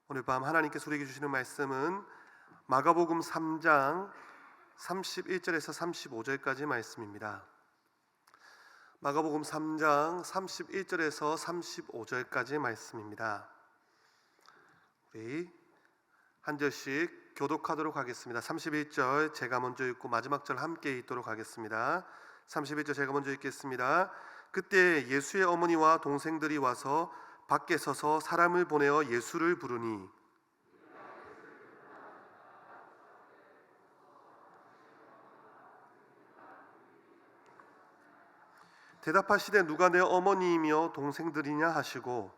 오늘 밤 하나님께서 우리에게 주시는 말씀은 마가복음 3장 31절에서 35절까지 말씀입니다. 마가복음 3장 31절에서 35절까지 말씀입니다. 우리 한 절씩 교독하도록 하겠습니다. 31절 제가 먼저 읽고 마지막 절 함께 읽도록 하겠습니다. 31절 제가 먼저 읽겠습니다. 그때 예수의 어머니와 동생들이 와서 밖에 서서 사람을 보내어 예수를 부르니 대답하시되 누가 내 어머니이며 동생들이냐 하시고,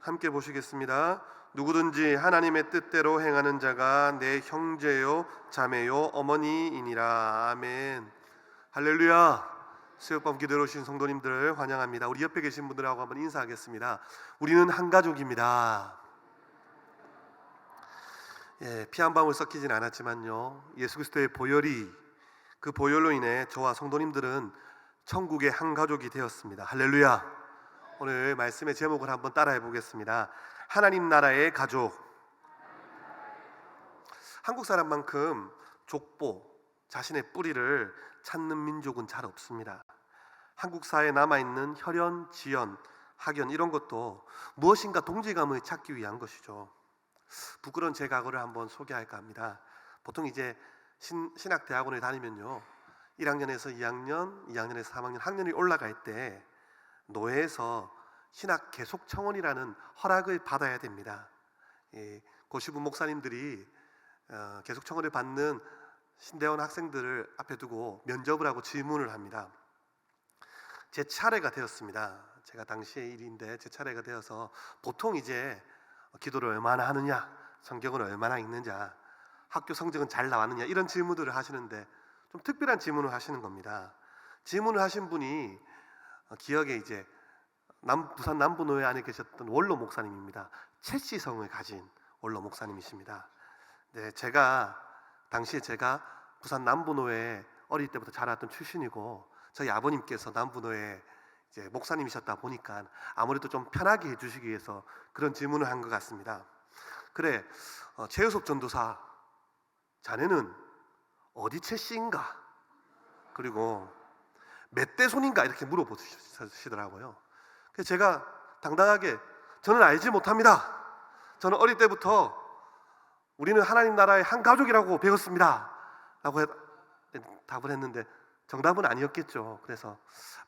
함께 보시겠습니다. 누구든지 하나님의 뜻대로 행하는 자가 내 형제요 자매요 어머니이니라. 아멘. 할렐루야. 새벽밤 기도로 오신 성도님들을 환영합니다. 우리 옆에 계신 분들하고 한번 인사하겠습니다. 우리는 한 가족입니다. 피 한 방울 섞이진 않았지만요, 예수 그리스도의 보혈이, 그 보혈로 인해 저와 성도님들은 천국의 한 가족이 되었습니다. 할렐루야. 오늘 말씀의 제목을 한번 따라해 보겠습니다. 하나님 나라의 가족. 한국 사람만큼 족보, 자신의 뿌리를 찾는 민족은 잘 없습니다. 한국 사회에 남아있는 혈연, 지연, 학연 이런 것도 무엇인가 동질감을 찾기 위한 것이죠. 부끄러운 제 과거를 한번 소개할까 합니다. 보통 이제 신학대학원을 다니면요, 1학년에서 2학년, 2학년에서 3학년 학년이 올라갈 때 노회에서 신학 계속 청원이라는 허락을 받아야 됩니다. 고시부 목사님들이 계속 청원을 받는 신대원 학생들을 앞에 두고 면접을 하고 질문을 합니다. 제 차례가 되었습니다. 제가 당시의 일인데 제 차례가 되어서 보통 이제 기도를 얼마나 하느냐, 성경을 얼마나 읽느냐, 학교 성적은 잘 나왔느냐, 이런 질문들을 하시는데 좀 특별한 질문을 하시는 겁니다. 질문을 하신 분이 기억에 이제 부산 남부노회 안에 계셨던 원로 목사님입니다. 채씨성을 가진 원로 목사님이십니다. 네, 당시에 제가 부산 남부노회 어릴 때부터 자라왔던 출신이고, 저희 아버님께서 남부노회 이제 목사님이셨다 보니까 아무래도 좀 편하게 해주시기 위해서 그런 질문을 한 것 같습니다. 그래, 최우섭 전도사, 자네는 어디 채씨인가? 그리고 몇 대 손인가? 이렇게 물어보시더라고요. 그래서 제가 당당하게 저는 알지 못합니다. 저는 어릴 때부터 우리는 하나님 나라의 한 가족이라고 배웠습니다 라고 답을 했는데 정답은 아니었겠죠. 그래서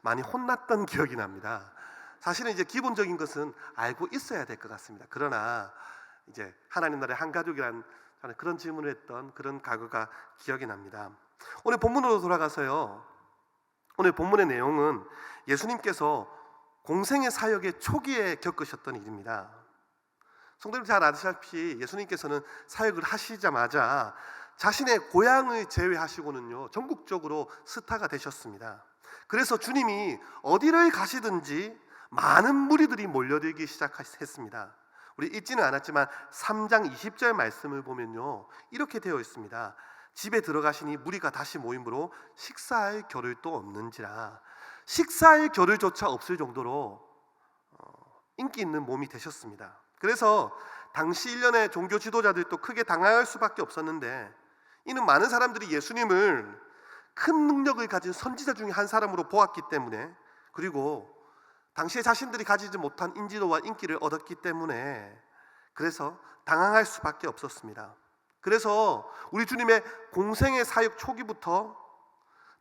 많이 혼났던 기억이 납니다. 사실은 이제 기본적인 것은 알고 있어야 될 것 같습니다. 그러나 이제 하나님 나라의 한 가족이라는 그런 질문을 했던 그런 과거가 기억이 납니다. 오늘 본문으로 돌아가서요, 오늘 본문의 내용은 예수님께서 공생의 사역의 초기에 겪으셨던 일입니다. 성도님 잘 아시다시피 예수님께서는 사역을 하시자마자 자신의 고향을 제외하시고는요, 전국적으로 스타가 되셨습니다. 그래서 주님이 어디를 가시든지 많은 무리들이 몰려들기 시작했습니다. 우리 읽지는 않았지만 3장 20절 말씀을 보면요, 이렇게 되어 있습니다. 집에 들어가시니 무리가 다시 모임으로 식사할 겨를도 없는지라. 식사할 겨를조차 없을 정도로 인기 있는 몸이 되셨습니다. 그래서 당시 일련의 종교 지도자들도 크게 당황할 수밖에 없었는데, 이는 많은 사람들이 예수님을 큰 능력을 가진 선지자 중에 한 사람으로 보았기 때문에, 그리고 당시에 자신들이 가지지 못한 인지도와 인기를 얻었기 때문에, 그래서 당황할 수밖에 없었습니다. 그래서 우리 주님의 공생의 사역 초기부터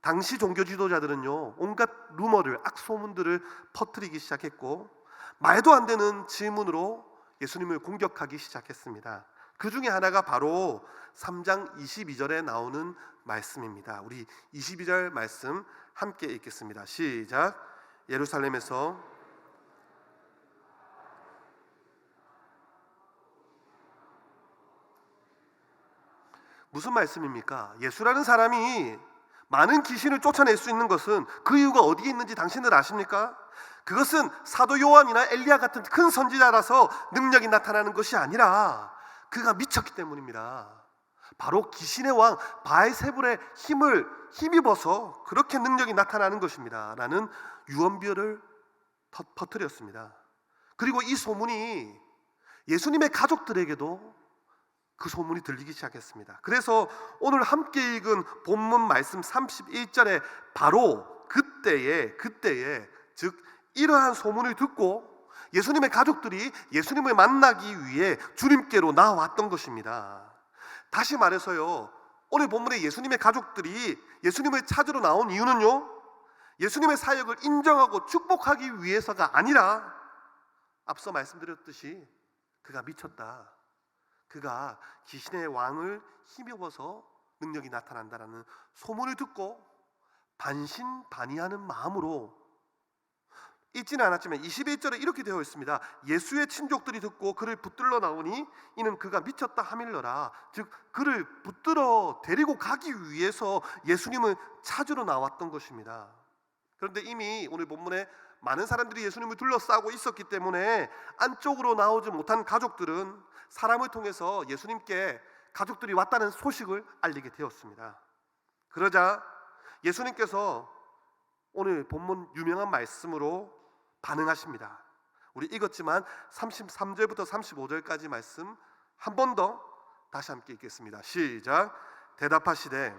당시 종교 지도자들은요, 온갖 루머를, 악소문들을 퍼뜨리기 시작했고, 말도 안 되는 질문으로 예수님을 공격하기 시작했습니다. 그 중에 하나가 바로 3장 22절에 나오는 말씀입니다. 우리 22절 말씀 함께 읽겠습니다. 시작. 예루살렘에서 무슨 말씀입니까? 예수라는 사람이 많은 귀신을 쫓아낼 수 있는 것은 그 이유가 어디에 있는지 당신들 아십니까? 그것은 사도 요한이나 엘리야 같은 큰 선지자라서 능력이 나타나는 것이 아니라 그가 미쳤기 때문입니다. 바로 귀신의 왕 바알세불의 힘을 힘입어서 그렇게 능력이 나타나는 것입니다 라는 유언비어를 퍼뜨렸습니다. 그리고 이 소문이 예수님의 가족들에게도 그 소문이 들리기 시작했습니다. 그래서 오늘 함께 읽은 본문 말씀 31절에 바로 그때에 즉 이러한 소문을 듣고 예수님의 가족들이 예수님을 만나기 위해 주님께로 나왔던 것입니다. 다시 말해서요, 오늘 본문에 예수님의 가족들이 예수님을 찾으러 나온 이유는요, 예수님의 사역을 인정하고 축복하기 위해서가 아니라 앞서 말씀드렸듯이 그가 미쳤다, 그가 귀신의 왕을 힘입어서 능력이 나타난다라는 소문을 듣고 반신반의하는 마음으로, 읽지는 않았지만 21절에 이렇게 되어 있습니다. 예수의 친족들이 듣고 그를 붙들러 나오니 이는 그가 미쳤다 하밀러라. 즉 그를 붙들어 데리고 가기 위해서 예수님을 찾으러 나왔던 것입니다. 그런데 이미 오늘 본문에 많은 사람들이 예수님을 둘러싸고 있었기 때문에 안쪽으로 나오지 못한 가족들은 사람을 통해서 예수님께 가족들이 왔다는 소식을 알리게 되었습니다. 그러자 예수님께서 오늘 본문 유명한 말씀으로 반응하십니다. 우리 읽었지만 33절부터 35절까지 말씀 한 번 더 다시 함께 읽겠습니다. 시작. 대답하시되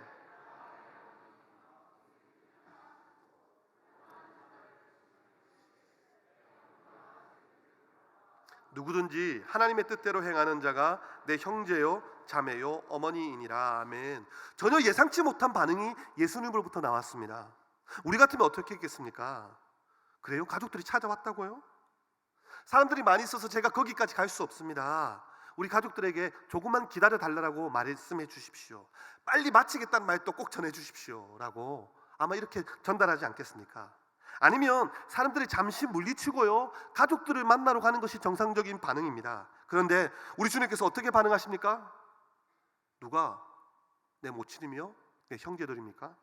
누구든지 하나님의 뜻대로 행하는 자가 내 형제요 자매요 어머니이니라. 아멘. 전혀 예상치 못한 반응이 예수님으로부터 나왔습니다. 우리 같으면 어떻게 했겠습니까? 그래요? 가족들이 찾아왔다고요? 사람들이 많이 있어서 제가 거기까지 갈 수 없습니다. 우리 가족들에게 조금만 기다려 달라고 말씀해 주십시오. 빨리 마치겠다는 말도 꼭 전해 주십시오 라고 아마 이렇게 전달하지 않겠습니까? 아니면 사람들이 잠시 물리치고요, 가족들을 만나러 가는 것이 정상적인 반응입니다. 그런데 우리 주님께서 어떻게 반응하십니까? 누가 내 모친이며 내 형제들입니까?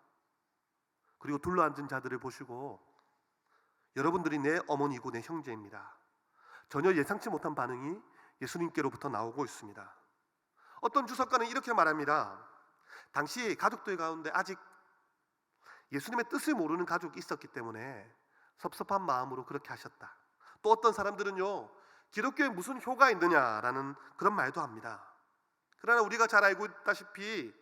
그리고 둘러앉은 자들을 보시고 여러분들이 내 어머니이고 내 형제입니다. 전혀 예상치 못한 반응이 예수님께로부터 나오고 있습니다. 어떤 주석가는 이렇게 말합니다. 당시 가족들 가운데 아직 예수님의 뜻을 모르는 가족이 있었기 때문에 섭섭한 마음으로 그렇게 하셨다. 또 어떤 사람들은요, 기독교에 무슨 효가 있느냐라는 그런 말도 합니다. 그러나 우리가 잘 알고 있다시피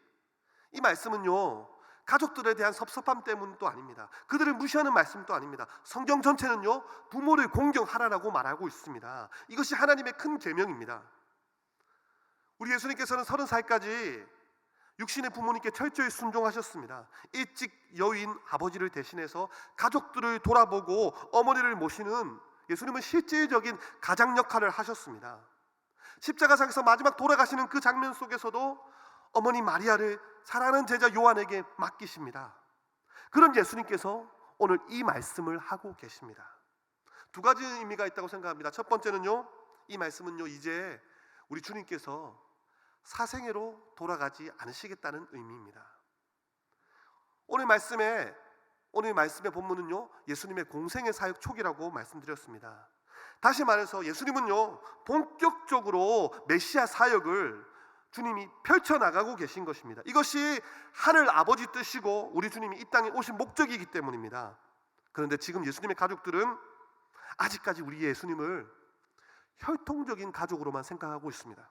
이 말씀은요, 가족들에 대한 섭섭함 때문도 아닙니다. 그들을 무시하는 말씀도 아닙니다. 성경 전체는요, 부모를 공경하라라고 말하고 있습니다. 이것이 하나님의 큰 계명입니다. 우리 예수님께서는 30살까지 육신의 부모님께 철저히 순종하셨습니다. 일찍 여인 아버지를 대신해서 가족들을 돌아보고 어머니를 모시는 예수님은 실질적인 가장 역할을 하셨습니다. 십자가상에서 마지막 돌아가시는 그 장면 속에서도 어머니 마리아를 사랑하는 제자 요한에게 맡기십니다. 그런 예수님께서 오늘 이 말씀을 하고 계십니다. 두 가지 의미가 있다고 생각합니다. 첫 번째는요, 이 말씀은요, 이제 우리 주님께서 사생애로 돌아가지 않으시겠다는 의미입니다. 오늘 말씀의 본문은요, 예수님의 공생의 사역 초기라고 말씀드렸습니다. 다시 말해서 예수님은요, 본격적으로 메시아 사역을 주님이 펼쳐나가고 계신 것입니다. 이것이 하늘 아버지 뜻이고 우리 주님이 이 땅에 오신 목적이기 때문입니다. 그런데 지금 예수님의 가족들은 아직까지 우리 예수님을 혈통적인 가족으로만 생각하고 있습니다.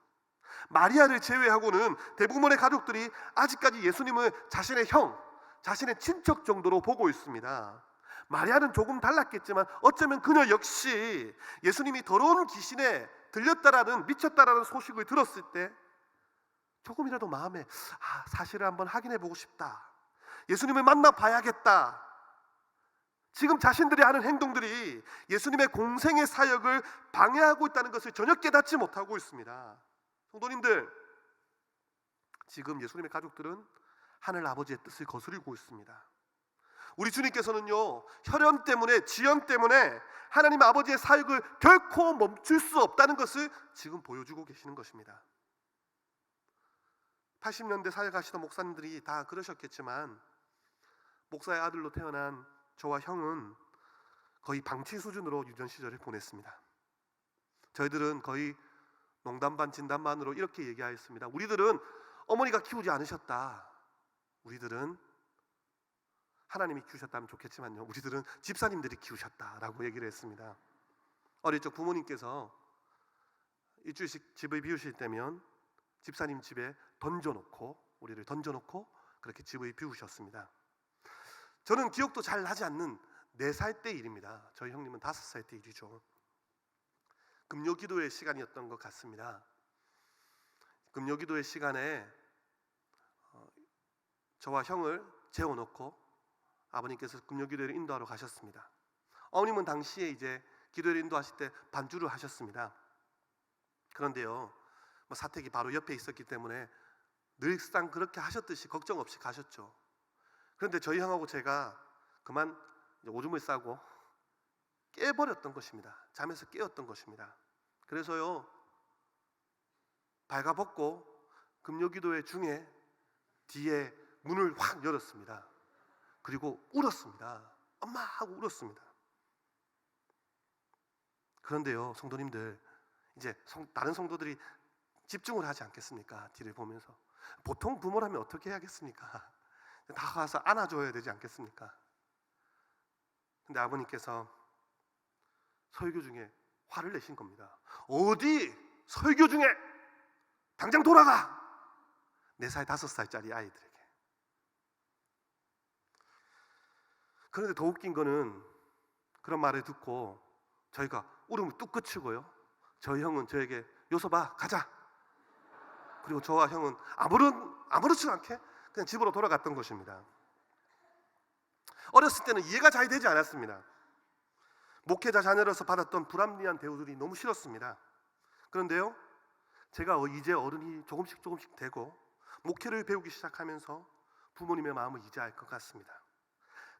마리아를 제외하고는 대부분의 가족들이 아직까지 예수님을 자신의 형, 자신의 친척 정도로 보고 있습니다. 마리아는 조금 달랐겠지만 어쩌면 그녀 역시 예수님이 더러운 귀신에 들렸다라는, 미쳤다라는 소식을 들었을 때 조금이라도 마음에 사실을 한번 확인해 보고 싶다, 예수님을 만나봐야겠다, 지금 자신들이 하는 행동들이 예수님의 공생의 사역을 방해하고 있다는 것을 전혀 깨닫지 못하고 있습니다. 성도님들, 지금 예수님의 가족들은 하늘 아버지의 뜻을 거스르고 있습니다. 우리 주님께서는요, 혈연 때문에, 지연 때문에 하나님 아버지의 사역을 결코 멈출 수 없다는 것을 지금 보여주고 계시는 것입니다. 80년대 사역하시던 목사님들이 다 그러셨겠지만 목사의 아들로 태어난 저와 형은 거의 방치 수준으로 유년 시절을 보냈습니다. 저희들은 거의 농담 반 진담 반으로 이렇게 얘기하였습니다. 우리들은 어머니가 키우지 않으셨다. 우리들은 하나님이 키우셨다면 좋겠지만요, 우리들은 집사님들이 키우셨다라고 얘기를 했습니다. 어릴 적 부모님께서 일주일씩 집을 비우실 때면 집사님 집에 우리를 던져놓고 그렇게 집을 비우셨습니다. 저는 기억도 잘 나지 않는 4살 때 일입니다. 저희 형님은 5살 때 일이죠. 금요기도의 시간이었던 것 같습니다. 금요기도의 시간에 저와 형을 재워놓고 아버님께서 금요기도를 인도하러 가셨습니다. 어머님은 당시에 이제 기도를 인도하실 때 반주를 하셨습니다. 그런데요, 사택이 바로 옆에 있었기 때문에 늘상 그렇게 하셨듯이 걱정 없이 가셨죠. 그런데 저희 형하고 제가 그만 오줌을 싸고 깨버렸던 것입니다. 잠에서 깨었던 것입니다. 그래서요, 발가벗고 금요기도회 중에 뒤에 문을 확 열었습니다. 그리고 울었습니다. 엄마 하고 울었습니다. 그런데요, 성도님들, 이제 다른 성도들이 집중을 하지 않겠습니까? 뒤를 보면서. 보통 부모라면 어떻게 해야겠습니까? 다 가서 안아줘야 되지 않겠습니까? 근데 아버님께서 설교 중에 화를 내신 겁니다. 어디 설교 중에 당장 돌아가! 4살, 5살짜리 아이들에게. 그런데 더 웃긴 거는 그런 말을 듣고 저희가 울음을 뚝 그치고요, 저희 형은 저에게 요서봐 가자. 그리고 저와 형은 아무렇지 않게 그냥 집으로 돌아갔던 것입니다. 어렸을 때는 이해가 잘 되지 않았습니다. 목회자 자녀로서 받았던 불합리한 대우들이 너무 싫었습니다. 그런데요, 제가 이제 어른이 조금씩 되고 목회를 배우기 시작하면서 부모님의 마음을 이제 알 것 같습니다.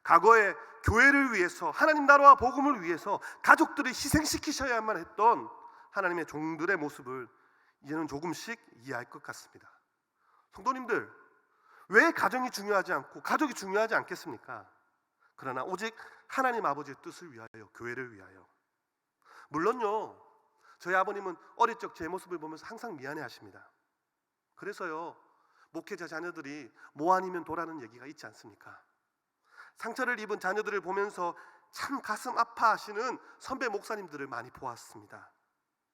과거에 교회를 위해서, 하나님 나라와 복음을 위해서 가족들을 희생시키셔야만 했던 하나님의 종들의 모습을 이제는 조금씩 이해할 것 같습니다. 성도님들, 왜 가정이 중요하지 않고 가족이 중요하지 않겠습니까? 그러나 오직 하나님 아버지의 뜻을 위하여, 교회를 위하여. 물론요, 저희 아버님은 어릴 적 제 모습을 보면서 항상 미안해 하십니다. 그래서요, 목회자 자녀들이 뭐 아니면 도라는 얘기가 있지 않습니까? 상처를 입은 자녀들을 보면서 참 가슴 아파하시는 선배 목사님들을 많이 보았습니다.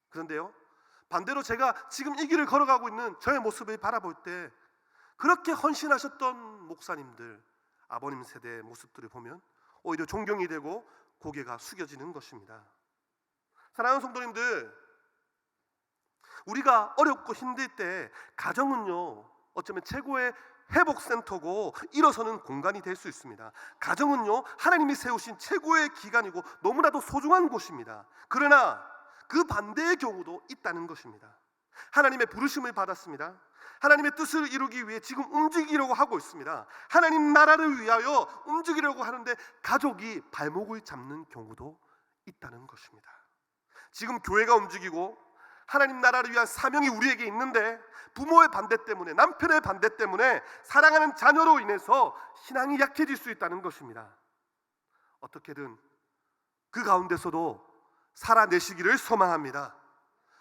그런데요, 반대로 제가 지금 이 길을 걸어가고 있는 저의 모습을 바라볼 때 그렇게 헌신하셨던 목사님들, 아버님 세대의 모습들을 보면 오히려 존경이 되고 고개가 숙여지는 것입니다. 사랑하는 성도님들, 우리가 어렵고 힘들 때 가정은요, 어쩌면 최고의 회복센터고 일어서는 공간이 될 수 있습니다. 가정은요, 하나님이 세우신 최고의 기관이고 너무나도 소중한 곳입니다. 그러나 그 반대의 경우도 있다는 것입니다. 하나님의 부르심을 받았습니다. 하나님의 뜻을 이루기 위해 지금 움직이려고 하고 있습니다. 하나님 나라를 위하여 움직이려고 하는데 가족이 발목을 잡는 경우도 있다는 것입니다. 지금 교회가 움직이고 하나님 나라를 위한 사명이 우리에게 있는데 부모의 반대 때문에, 남편의 반대 때문에, 사랑하는 자녀로 인해서 신앙이 약해질 수 있다는 것입니다. 어떻게든 그 가운데서도 살아내시기를 소망합니다.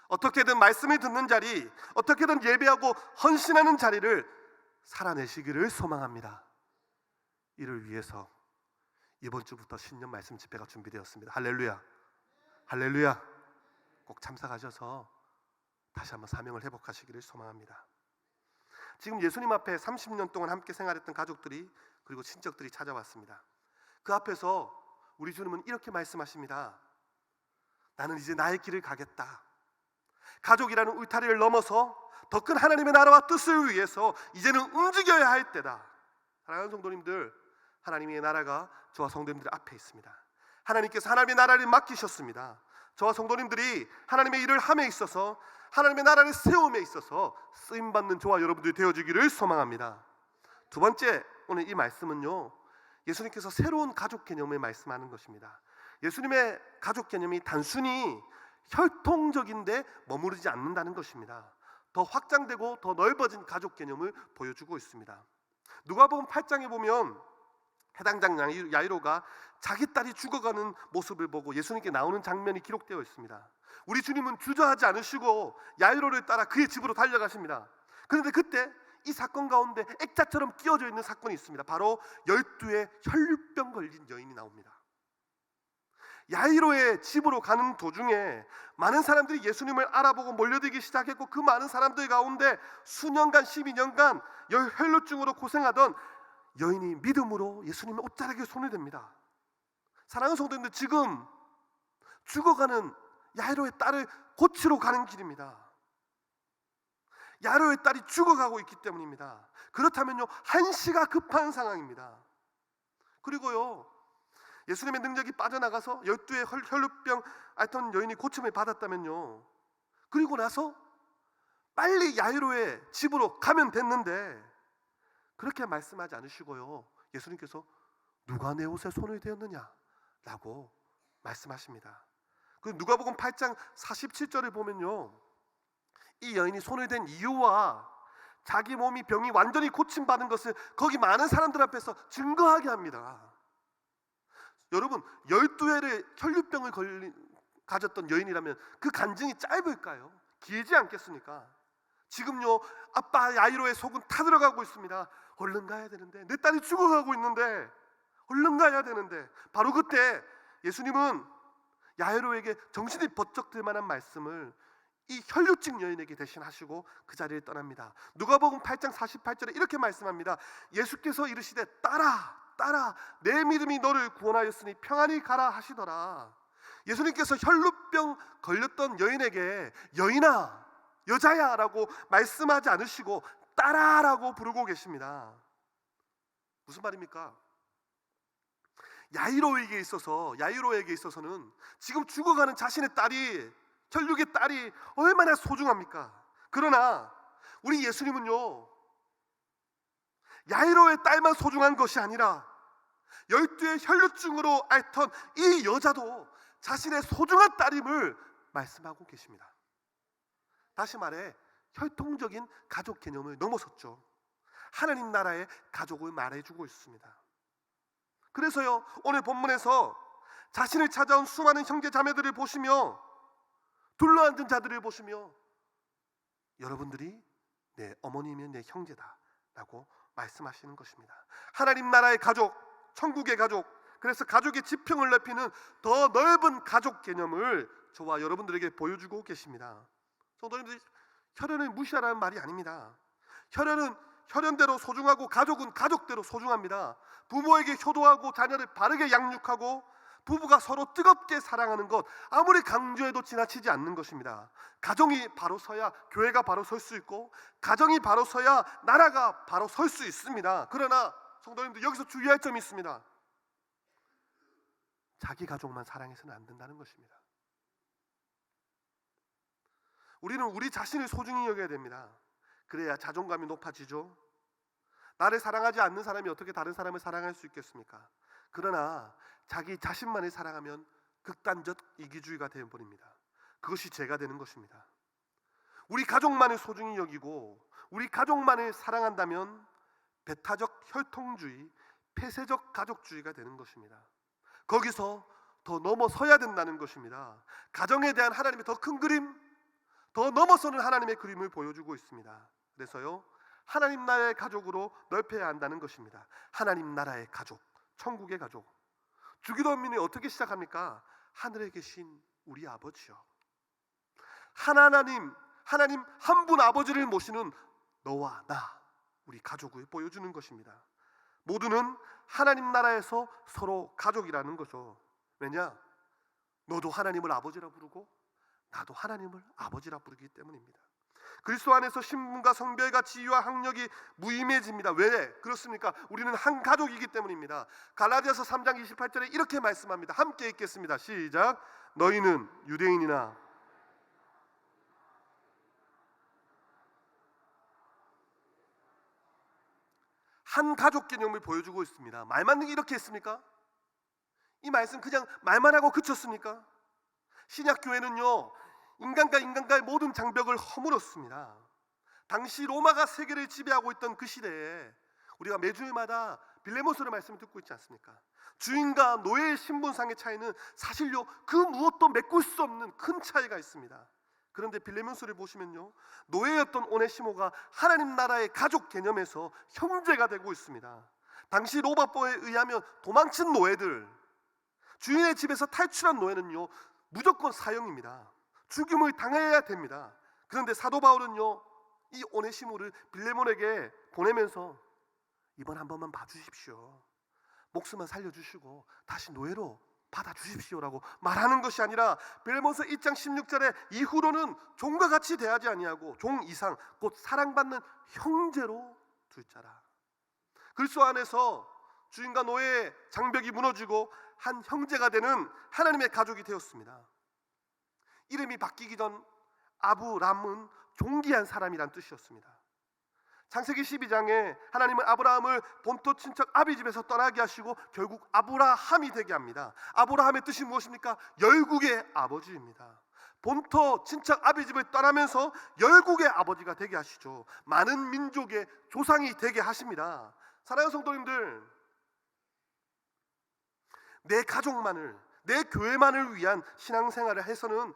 어떻게든 말씀을 듣는 자리, 어떻게든 예배하고 헌신하는 자리를 살아내시기를 소망합니다. 이를 위해서 이번 주부터 신년 말씀 집회가 준비되었습니다. 할렐루야, 할렐루야. 꼭 참석하셔서 다시 한번 사명을 회복하시기를 소망합니다. 지금 예수님 앞에 30년 동안 함께 생활했던 가족들이, 그리고 친척들이 찾아왔습니다. 그 앞에서 우리 주님은 이렇게 말씀하십니다. 나는 이제 나의 길을 가겠다. 가족이라는 울타리를 넘어서 더 큰 하나님의 나라와 뜻을 위해서 이제는 움직여야 할 때다. 사랑하는 성도님들, 하나님의 나라가 저와 성도님들 앞에 있습니다. 하나님께서 하나님의 나라를 맡기셨습니다. 저와 성도님들이 하나님의 일을 함에 있어서, 하나님의 나라를 세움에 있어서 쓰임받는 저와 여러분들이 되어지기를 소망합니다. 두 번째, 오늘 이 말씀은요, 예수님께서 새로운 가족 개념을 말씀하는 것입니다. 예수님의 가족 개념이 단순히 혈통적인데 머무르지 않는다는 것입니다. 더 확장되고 더 넓어진 가족 개념을 보여주고 있습니다. 누가복음 8장에 보면 해당장 야이로가 자기 딸이 죽어가는 모습을 보고 예수님께 나오는 장면이 기록되어 있습니다. 우리 주님은 주저하지 않으시고 야이로를 따라 그의 집으로 달려가십니다. 그런데 그때 이 사건 가운데 액자처럼 끼워져 있는 사건이 있습니다. 바로 12의 혈류병 걸린 여인이 나옵니다. 야이로의 집으로 가는 도중에 많은 사람들이 예수님을 알아보고 몰려들기 시작했고, 그 많은 사람들 가운데 수년간 12년간 혈루증으로 고생하던 여인이 믿음으로 예수님의 옷자락에 손을 댑니다. 사랑하는 성도님들, 지금 죽어가는 야이로의 딸을 고치러 가는 길입니다. 야이로의 딸이 죽어가고 있기 때문입니다. 그렇다면요, 한시가 급한 상황입니다. 그리고요, 예수님의 능력이 빠져나가서 12의 혈루병 앓던 여인이 고침을 받았다면요, 그리고 나서 빨리 야이로의 집으로 가면 됐는데 그렇게 말씀하지 않으시고요, 예수님께서 누가 내 옷에 손을 대었느냐 라고 말씀하십니다. 그 누가복음 8장 47절을 보면요, 이 여인이 손을 댄 이유와 자기 몸이 병이 완전히 고침받은 것을 거기 많은 사람들 앞에서 증거하게 합니다. 여러분, 12회를 혈류병을 가졌던 여인이라면 그 간증이 짧을까요? 길지 않겠습니까? 지금요, 아빠 야이로의 속은 타들어가고 있습니다. 얼른 가야 되는데, 내 딸이 죽어가고 있는데 얼른 가야 되는데, 바로 그때 예수님은 야이로에게 정신이 번쩍 들 만한 말씀을 이 혈류증 여인에게 대신 하시고 그 자리를 떠납니다. 누가복음 8장 48절에 이렇게 말씀합니다. 예수께서 이르시되 딸아 내 믿음이 너를 구원하였으니 평안히 가라 하시더라. 예수님께서 혈루병 걸렸던 여인에게 여인아, 여자야 라고 말씀하지 않으시고 딸아라고 부르고 계십니다. 무슨 말입니까? 야이로에게 있어서는 지금 죽어가는 자신의 딸이, 혈육의 딸이 얼마나 소중합니까? 그러나 우리 예수님은요, 야이로의 딸만 소중한 것이 아니라 12의 혈류증으로 앓던 이 여자도 자신의 소중한 딸임을 말씀하고 계십니다. 다시 말해 혈통적인 가족 개념을 넘어섰죠. 하나님 나라의 가족을 말해주고 있습니다. 그래서요, 오늘 본문에서 자신을 찾아온 수많은 형제 자매들을 보시며, 둘러앉은 자들을 보시며, 여러분들이 내 어머니면 내 형제다 라고 말씀하시는 것입니다. 하나님 나라의 가족, 천국의 가족, 그래서 가족의 지평을 넓히는 더 넓은 가족 개념을 저와 여러분들에게 보여주고 계십니다. 성도님들, 혈연을 무시하라는 말이 아닙니다. 혈연은 혈연대로 소중하고 가족은 가족대로 소중합니다. 부모에게 효도하고 자녀를 바르게 양육하고 부부가 서로 뜨겁게 사랑하는 것, 아무리 강조해도 지나치지 않는 것입니다. 가정이 바로 서야 교회가 바로 설 수 있고, 가정이 바로 서야 나라가 바로 설 수 있습니다. 그러나 성도님들, 여기서 주의할 점이 있습니다. 자기 가족만 사랑해서는 안 된다는 것입니다. 우리는 우리 자신을 소중히 여겨야 됩니다. 그래야 자존감이 높아지죠. 나를 사랑하지 않는 사람이 어떻게 다른 사람을 사랑할 수 있겠습니까? 그러나 자기 자신만을 사랑하면 극단적 이기주의가 되어버립니다. 그것이 죄가 되는 것입니다. 우리 가족만을 소중히 여기고 우리 가족만을 사랑한다면 배타적 혈통주의, 폐쇄적 가족주의가 되는 것입니다. 거기서 더 넘어서야 된다는 것입니다. 가정에 대한 하나님의 더 큰 그림, 더 넘어서는 하나님의 그림을 보여주고 있습니다. 그래서요, 하나님 나라의 가족으로 넓혀야 한다는 것입니다. 하나님 나라의 가족, 천국의 가족. 주기도민이 어떻게 시작합니까? 하늘에 계신 우리 아버지요. 하나님 한 분 아버지를 모시는 너와 나, 우리 가족을 보여주는 것입니다. 모두는 하나님 나라에서 서로 가족이라는 거죠. 왜냐? 너도 하나님을 아버지라 부르고 나도 하나님을 아버지라 부르기 때문입니다. 그리스도 안에서 신분과 성별과 지위와 학력이 무의미해집니다. 왜 그렇습니까? 우리는 한 가족이기 때문입니다. 갈라디아서 3장 28절에 이렇게 말씀합니다. 함께 읽겠습니다. 시작. 너희는 유대인이나 한 가족 개념을 보여주고 있습니다. 말만 이렇게 했습니까? 이 말씀 그냥 말만 하고 그쳤습니까? 신약 교회는요, 인간과 인간과의 모든 장벽을 허물었습니다. 당시 로마가 세계를 지배하고 있던 그 시대에 우리가 매주일마다 빌레모스의 말씀을 듣고 있지 않습니까? 주인과 노예의 신분상의 차이는 사실요, 그 무엇도 메꿀 수 없는 큰 차이가 있습니다. 그런데 빌레몬서를 보시면요, 노예였던 오네시모가 하나님 나라의 가족 개념에서 형제가 되고 있습니다. 당시 로마법에 의하면 도망친 노예들, 주인의 집에서 탈출한 노예는요 무조건 사형입니다. 죽임을 당해야 됩니다. 그런데 사도 바울은요 이 오네시모를 빌레몬에게 보내면서 이번 한 번만 봐주십시오. 목숨만 살려주시고 다시 노예로 받아주십시오라고 말하는 것이 아니라 빌레몬서 1장 16절에 이후로는 종과 같이 대하지 아니하고 종 이상 곧 사랑받는 형제로 둘 자라. 그리스도 안에서 주인과 노예의 장벽이 무너지고 한 형제가 되는 하나님의 가족이 되었습니다. 이름이 바뀌기 전 아브람은 존귀한 사람이란 뜻이었습니다. 창세기 12장에 하나님은 아브라함을 본토 친척 아비 집에서 떠나게 하시고 결국 아브라함이 되게 합니다. 아브라함의 뜻이 무엇입니까? 열국의 아버지입니다. 본토 친척 아비 집을 떠나면서 열국의 아버지가 되게 하시죠. 많은 민족의 조상이 되게 하십니다. 사랑하는 성도님들, 내 가족만을, 내 교회만을 위한 신앙생활을 해서는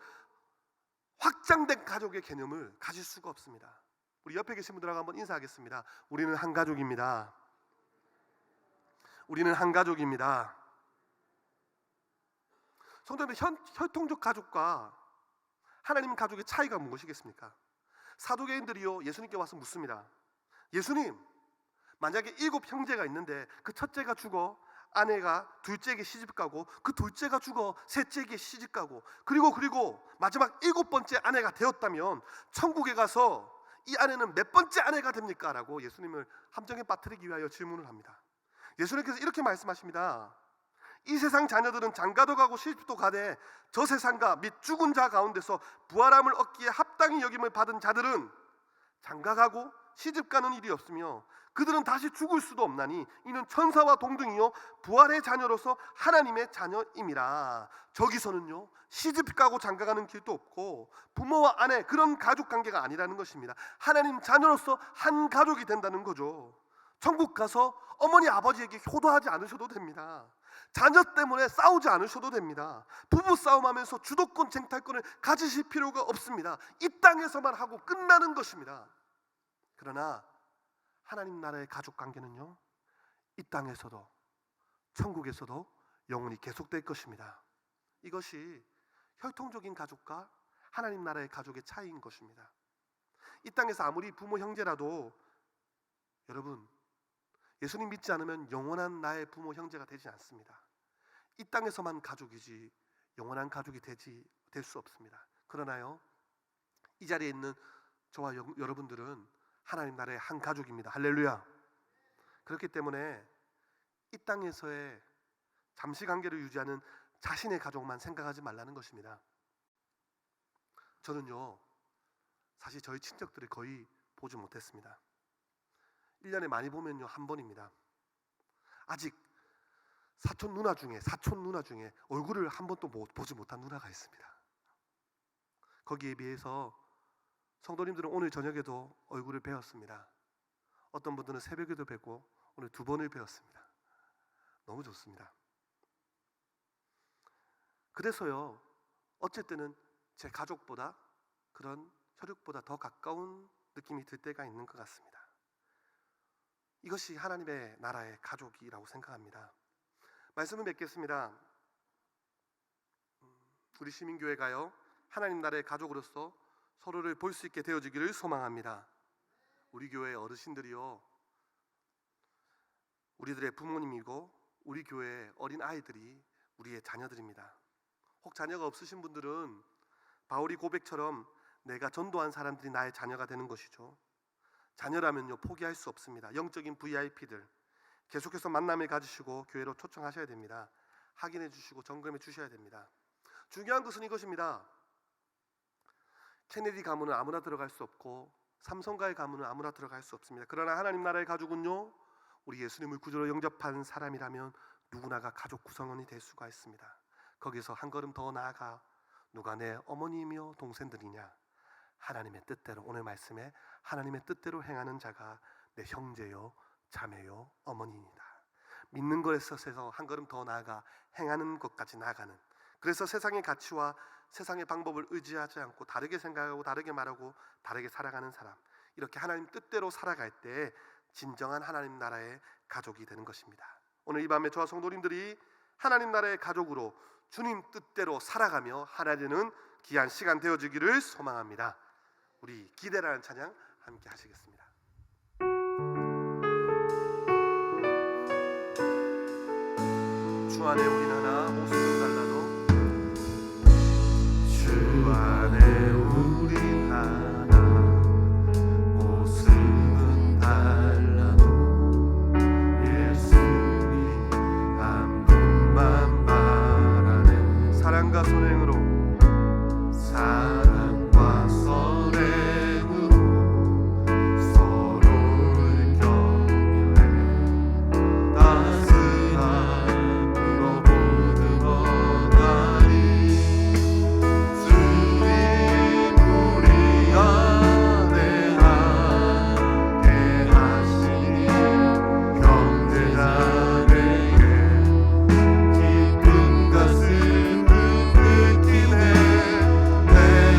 확장된 가족의 개념을 가질 수가 없습니다. 우리 옆에 계신 분들하고 한번 인사하겠습니다. 우리는 한 가족입니다. 우리는 한 가족입니다. 성도님들, 혈통적 가족과 하나님 가족의 차이가 무엇이겠습니까? 사도계인들이요 예수님께 와서 묻습니다. 예수님, 만약에 7 형제가 있는데 그 첫째가 죽어 아내가 둘째에게 시집가고 그 둘째가 죽어 셋째에게 시집가고 그리고 마지막 7번째 아내가 되었다면 천국에 가서 이 아내는 몇 번째 아내가 됩니까? 라고 예수님을 함정에 빠뜨리기 위하여 질문을 합니다. 예수님께서 이렇게 말씀하십니다. 이 세상 자녀들은 장가도 가고 시집도 가되 저 세상과 및 죽은 자 가운데서 부활함을 얻기에 합당히 여김을 받은 자들은 장가가고 시집가는 일이 없으며 그들은 다시 죽을 수도 없나니 이는 천사와 동등이요 부활의 자녀로서 하나님의 자녀임이라. 저기서는요 시집가고 장가가는 길도 없고 부모와 아내 그런 가족관계가 아니라는 것입니다. 하나님 자녀로서 한 가족이 된다는 거죠. 천국 가서 어머니 아버지에게 효도하지 않으셔도 됩니다. 자녀 때문에 싸우지 않으셔도 됩니다. 부부 싸움하면서 주도권 쟁탈권을 가지실 필요가 없습니다. 이 땅에서만 하고 끝나는 것입니다. 그러나 하나님 나라의 가족 관계는요 이 땅에서도 천국에서도 영원히 계속될 것입니다. 이것이 혈통적인 가족과 하나님 나라의 가족의 차이인 것입니다. 이 땅에서 아무리 부모 형제라도 여러분 예수님 믿지 않으면 영원한 나의 부모 형제가 되지 않습니다. 이 땅에서만 가족이지 영원한 가족이 될 수 없습니다. 그러나요 이 자리에 있는 저와 여러분들은 하나님 나라의 한 가족입니다. 할렐루야. 그렇기 때문에 이 땅에서의 잠시 관계를 유지하는 자신의 가족만 생각하지 말라는 것입니다. 저는요 사실 저희 친척들을 거의 보지 못했습니다. 1년에 많이 보면요 한 번입니다. 아직 사촌 누나 중에 얼굴을 한 번도 보지 못한 누나가 있습니다. 거기에 비해서 성도님들은 오늘 저녁에도 얼굴을 뵈었습니다. 어떤 분들은 새벽에도 뵙고 오늘 2번을 뵈었습니다. 너무 좋습니다. 그래서요 어쩔 때는 제 가족보다 그런 혈육보다 더 가까운 느낌이 들 때가 있는 것 같습니다. 이것이 하나님의 나라의 가족이라고 생각합니다. 말씀을 맺겠습니다. 우리 시민교회가요 하나님 나라의 가족으로서 서로를 볼 수 있게 되어지기를 소망합니다. 우리 교회 어르신들이요 우리들의 부모님이고 우리 교회의 어린 아이들이 우리의 자녀들입니다. 혹 자녀가 없으신 분들은 바울이 고백처럼 내가 전도한 사람들이 나의 자녀가 되는 것이죠. 자녀라면요 포기할 수 없습니다. 영적인 VIP들 계속해서 만남을 가지시고 교회로 초청하셔야 됩니다. 확인해 주시고 점검해 주셔야 됩니다. 중요한 것은 이것입니다. 케네디 가문은 아무나 들어갈 수 없고 삼성가의 가문은 아무나 들어갈 수 없습니다. 그러나 하나님 나라의 가족은요 우리 예수님을 구주로 영접한 사람이라면 누구나가 가족 구성원이 될 수가 있습니다. 거기서 한 걸음 더 나아가 누가 내 어머니이며 동생들이냐, 하나님의 뜻대로, 오늘 말씀에 하나님의 뜻대로 행하는 자가 내 형제요 자매요 어머니이다. 믿는 것에 있어서 한 걸음 더 나아가 행하는 것까지 나아가는, 그래서 세상의 가치와 세상의 방법을 의지하지 않고 다르게 생각하고 다르게 말하고 다르게 살아가는 사람, 이렇게 하나님 뜻대로 살아갈 때 진정한 하나님 나라의 가족이 되는 것입니다. 오늘 이 밤에 저와 성도님들이 하나님 나라의 가족으로 주님 뜻대로 살아가며 하나 되는 귀한 시간 되어주기를 소망합니다. 우리 기대라는 찬양 함께 하시겠습니다. 주 안에 우린 하나, 모습은 달라도 주 안에 우린 하나, 모습은 달라도 예수님 한 분만 바라네. 사랑과 선행으로, 사랑과 선행으로 서로를 격려해 따스함으로 보듬어가니 주님 우리 안에 함께 하시니 형제자매에게 기쁜 가슴을 느끼네. 내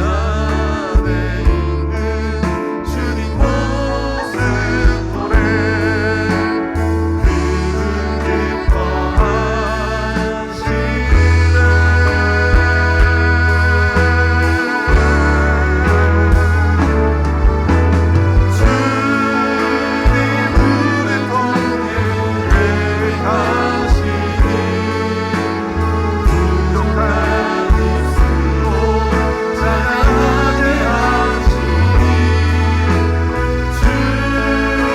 안에 있는 주님 모습 보내 그분 기뻐하시네. 주님 우리 통해 계획하시니 부족한 입술로 찬양하게 하시니 주님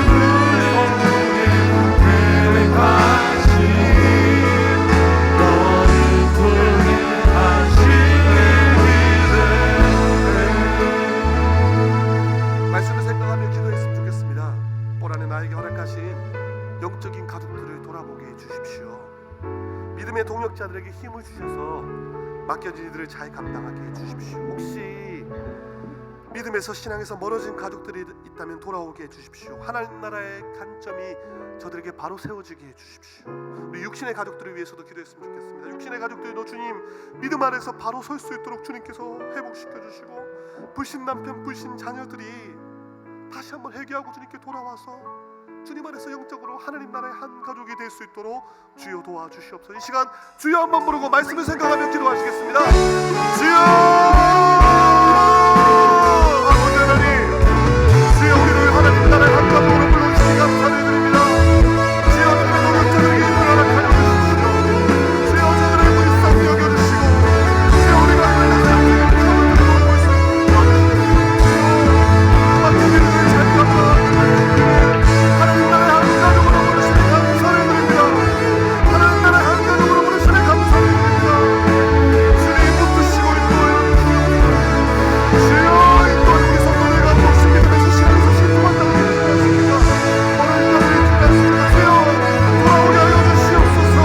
우리 통해 계획하시니 주님 우리 통해 계획하시니 말씀을 생각하며 기도했으면 좋겠습니다. 올 한해 나에게 허락하신 영적인 가족들을 돌아보게 해주십시오. 믿음의 동역자들에게 힘을 주셔서 맡겨진 이들을 잘 감당하게 해주십시오. 혹시 믿음에서 신앙에서 멀어진 가족들이 있다면 돌아오게 해주십시오. 하나님 나라의 관점이 저들에게 바로 세워지게 해주십시오. 우리 육신의 가족들을 위해서도 기도했으면 좋겠습니다. 육신의 가족들도 주님 믿음 아래서 바로 설 수 있도록 주님께서 회복시켜 주시고, 불신 남편, 불신 자녀들이 다시 한번 회개하고 주님께 돌아와서 주님 안에서 영적으로 하나님 나라의 한 가족이 될 수 있도록 주여 도와주시옵소서. 이 시간 주여 한번 부르고 말씀을 생각하며 기도하시겠습니다. 주여! 아버지 하나님, 주여 우리를 하나님 나라의 한 가족으로 불러주시니 감사드립니다. 주여 주님의 노력자들에게 힘을 허락하여 주십시오. 주여 저들의 불쌍히 여겨주시고, 주여 우리가 하나님의 영적인 가족들을 돌보고 있습니다. 맡기기를 잘 감당하는 하나님 나라의 한 가족으로 부르시니 감사드립니다. 하나님 나라의 한 가족으로 부르시니 감사드립니다. 주님 붙드시고 인도하여 주여 인도하여 우리 성도들과 혹시 믿음에서 신앙에서 실패한다고 생각하십니까? 오늘 따르게 기도했습니다. 주여 돌아오게 하여 주시옵소서.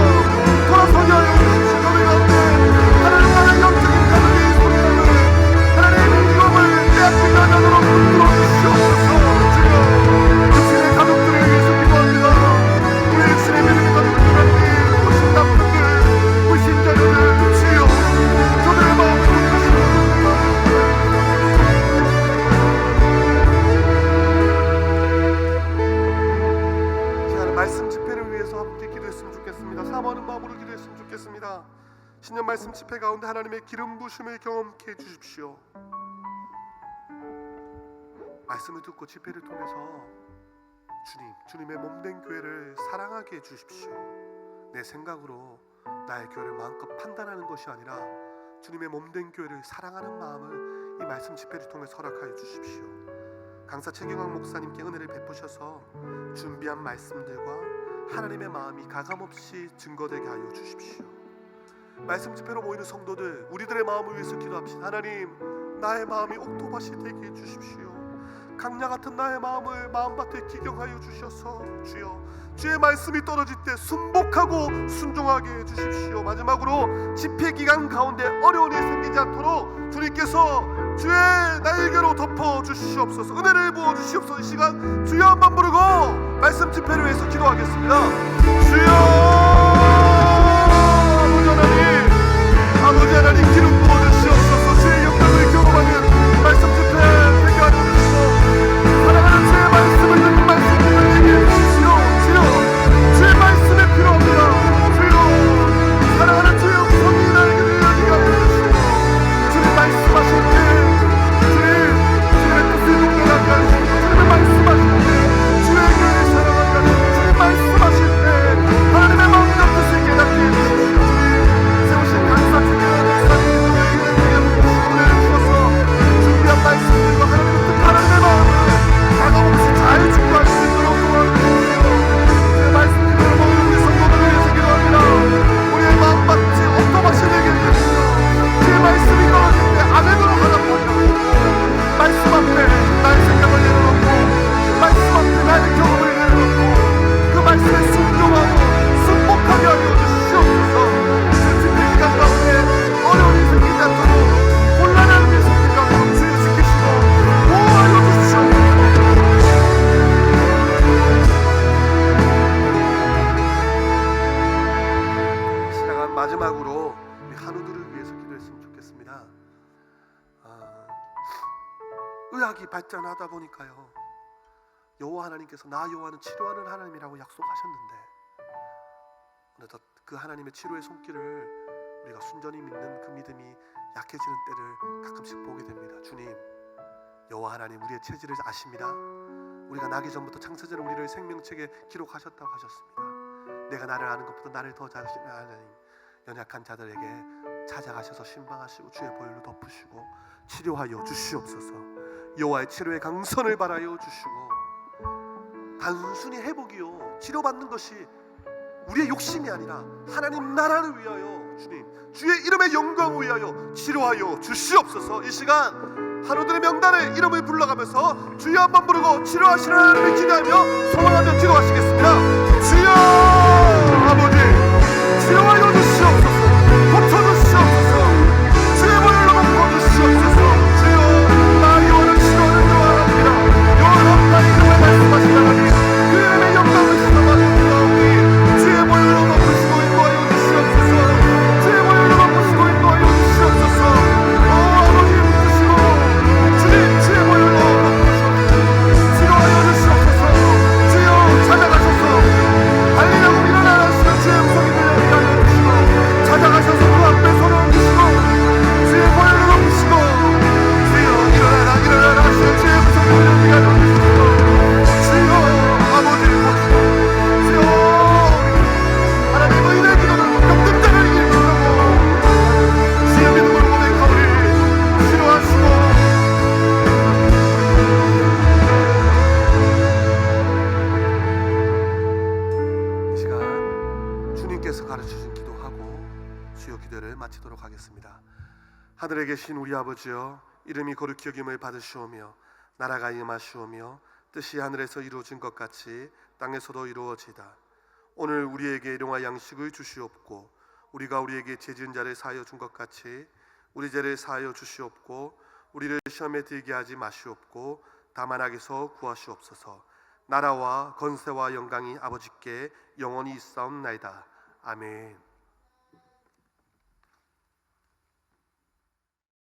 돌아서게 하여 주십시오. 저희 가운데 하나님 나라의 영적인 가족이 소리하는 하나님의 민감을 빼앗기지 않도록 붙들어 주시옵소서. 주여 육신의 가족들을 위해서 기도합니다. 우리 육신의 믿음의 가족들 하나님, 불신 남편들, 불신 자녀들, 주여 저들의 마음을 붙드시옵소서. 시간은 말씀 집회를 위해서 함께 기도했으면 좋겠습니다. 사모하는 마음으로 기도했으면 좋겠습니다. 신년 말씀 집회 가운데 하나님의 기름 부심을 경험케 해주십시오. 말씀을 듣고 집회를 통해서 주님의 몸된 교회를 사랑하게 해주십시오. 내 생각으로 나의 교회를 마음껏 판단하는 것이 아니라 주님의 몸된 교회를 사랑하는 마음을 이 말씀 집회를 통해서 허락하여 주십시오. 강사 최경환 목사님께 은혜를 베푸셔서 준비한 말씀들과 하나님의 마음이 가감없이 증거되게 하여 주십시오. 말씀 집회로 모이는 성도들, 우리들의 마음을 위해서 기도합시다. 하나님, 나의 마음이 옥토밭이 되게 해주십시오. 강야 같은 나의 마음을 마음밭에 기경하여 주셔서 주여, 주의 말씀이 떨어질 때 순복하고 순종하게 해주십시오. 마지막으로 집회 기간 가운데 어려운 일이 생기지 않도록 주님께서 주의 날개로 덮어 주시옵소서. 은혜를 부어 주시옵소서. 이 시간 주여 한번 부르고 말씀 집회를 위해서 기도하겠습니다. 주여, 아버지 하나님 기름 부어 주시옵소서. 주의 영광을 경험하는 말씀 집회 되게 하여 주시고, 사랑하는 주의 말씀을 듣는 말씀 집회를 얘기해 주십시오. 주여, 주의 말씀에 필요합니다. 주여, 사랑하는 주의 성이 날개를 열리게 하여 주시고, 주의 말씀하실 때 주의 뜻을 동행하게 하시고, 주의 말씀하실 때 주의 교회를 사랑하게 하시고, 주의 말씀하실 때 하나님의 마음과 뜻을 깨닫게 해주십시오. 세우신 강사 주님의 목사님들에게 은혜를 주셔서 준비한 말씀들과 하나님의 뜻, 하나님의 마음을 다가오면서 잘 준비할 수 있도록 도와주십시오. 주의 말씀대로 모든 우리 성도들을 위해서 기도합니다. 우리의 마음밭이 옥토밭이 되게 해주시오. 주의 말씀이 떨어질 때 아멘으로 하답하게 하시고, 말씀 앞에 나의 생각을 내려놓고, 말씀 앞에 나의 경험을 내려놓고, 그 말씀에 순종하고 순복하게 하여 주시옵소서. 집회 기간 가운데 어려운 일이 생기지 않도록, 곤란한 일이 생기지 않도록 주여 지키시고 보호하여 주시옵소서. 시간 마지막으로 우리 한우들을 위해서 기도했으면 좋겠습니다. 의학이 발전하다 보니까요, 여호와 하나님께서 나 여호와는 치료하는 하나님이라고 약속하셨는데, 어느덧 그 하나님의 치료의 손길을 우리가 순전히 믿는 그 믿음이 약해지는 때를 가끔씩 보게 됩니다. 주님, 여호와 하나님 우리의 체질을 아십니다. 우리가 나기 전부터 창세전에 우리를 생명책에 기록하셨다고 하셨습니다. 내가 나를 아는 것보다 나를 더 잘 아시는 하나님, 연약한 자들에게 찾아가셔서 신방하시고 주의 보혈로 덮으시고 치료하여 주시옵소서. 여호와의 치료의 강선을 바라여 주시고, 단순히 회복이요, 치료받는 것이 우리의 욕심이 아니라 하나님 나라를 위하여, 주님 주의 이름의 영광을 위하여 치료하여 주시옵소서. 이 시간 하루들의 명단에 이름을 불러가면서 주여 한번 부르고 치료하시는 하나님을 기대하며 소망하며 기도하시겠습니다. 주여, 아버지 치료하여 주시옵소서. 고쳐주시옵소서. 주의 보혈로 덮어주시옵소서. 주여, 나 여호와는 치료하는 여호와 하나님이라. 여호와 나의 이름을 말씀하신 하나님, 그 이름의 영광을 시험하옵니 주의 보혈로 덮으시고 인도하여 주시옵소서. 주의 보혈로 덮으시고 인도하여 주시옵소서. 아버지 붙으시고 주님 주의 보혈로 덮으시옵소서. 치료하여 주시옵소서. 주여 찾아가셔서 달리라고 일어나시는 주의 음성이 들려오게 하여 주시고, 찾아가셔서 그 앞에 손을 얹으시고 주의 보혈로 덮으시고, 주여 일어나라 일어나라 하시는 주의 음성이 들려오게 하여 주시고, 주여 아버지 보시고, 주여 하나님의 은혜의 기도는 병든 자를 일으킨다고 주의 믿음을 고백하오니 치료하시고, 이 시간 주님께서 가르쳐주신 기도하고 주여 기도를 마치도록 하겠습니다. 하늘에 계신 우리 아버지여, 이름이 거룩히 여김을 받으시오며 나라가 임하시오며 뜻이 하늘에서 이루어진 것 같이 땅에서도 이루어지다. 오늘 우리에게 일용할 양식을 주시옵고, 우리가 우리에게 죄 지은 자를 사하여 준 것 같이 우리 죄를 사하여 주시옵고, 우리를 시험에 들게 하지 마시옵고 다만 악에서 구하시옵소서. 나라와 권세와 영광이 아버지께 영원히 있사옵나이다. 아멘.